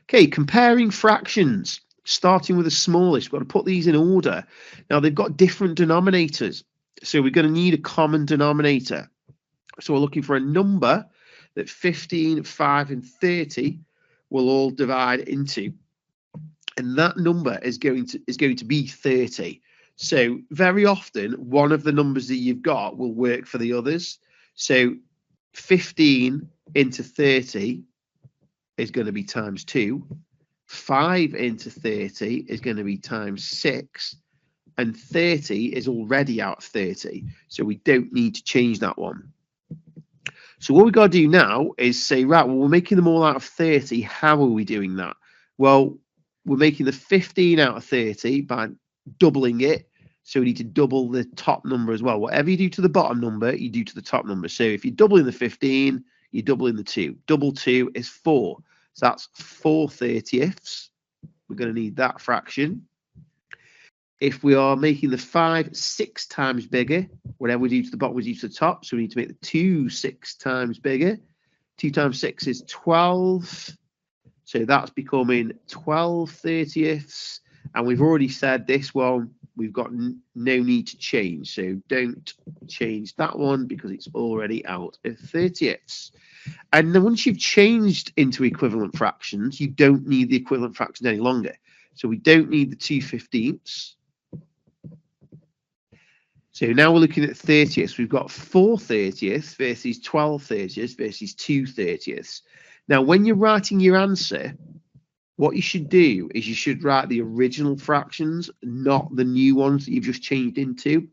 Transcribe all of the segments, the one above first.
Okay, comparing fractions, starting with the smallest. We've got to put these in order. Now, they've got different denominators, so we're going to need a common denominator. So we're looking for a number that 15, 5, and 30 will all divide into. And that number is going to be 30. So very often, one of the numbers that you've got will work for the others. So 15 into 30 is going to be times 2. 5 into 30 is going to be times 6. And 30 is already out of 30. So we don't need to change that one. So what we've got to do now is say, right, well, we're making them all out of 30. How are we doing that? Well, we're making the 15 out of 30 by doubling it. So we need to double the top number as well. Whatever you do to the bottom number, you do to the top number. So if you're doubling the 15, you're doubling the 2. Double 2 is 4. So that's 4/30ths. We're going to need that fraction. If we are making the 5 6 times bigger, whatever we do to the bottom, we do to the top. So we need to make the 2 6 times bigger. 2 times 6 is 12. So that's becoming 12/30ths. And we've already said this one, we've got no need to change. So don't change that one because it's already out of 30ths. And then once you've changed into equivalent fractions, you don't need the equivalent fraction any longer. So we don't need the 2/15ths. So now we're looking at 30ths. We've got 4/30ths versus 12/30ths versus 2/30ths. Now, when you're writing your answer, what you should do is you should write the original fractions, not the new ones that you've just changed into.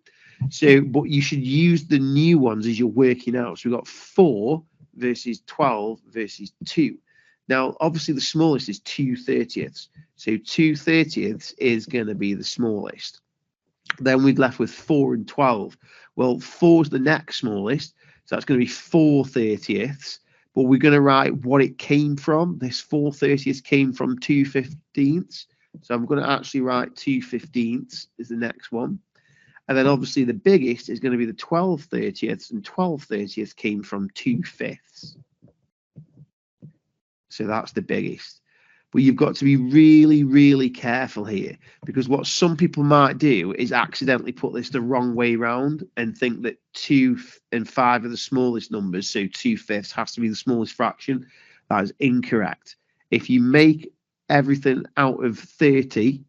So, but you should use the new ones as you're working out. So we've got 4 versus 12 versus 2. Now, obviously, the smallest is 2/30ths. So 2/30ths is going to be the smallest. Then we're left with 4 and 12. Well, 4 is the next smallest. So that's going to be 4/30ths. But we're going to write what it came from. This 4/30ths came from 2/15ths. So I'm going to actually write 2/15ths is the next one. And then obviously the biggest is going to be the 12/30ths, and 12/30ths came from 2/5ths. So that's the biggest. But you've got to be really, really careful here, because what some people might do is accidentally put this the wrong way round and think that 2 and 5 are the smallest numbers, so 2/5ths has to be the smallest fraction. That is incorrect. If you make everything out of 30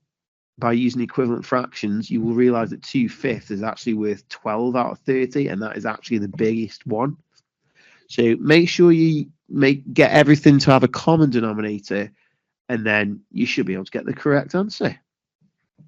by using equivalent fractions, you will realize that 2/5ths is actually worth 12 out of 30, and that is actually the biggest one. So make sure you get everything to have a common denominator, and then you should be able to get the correct answer.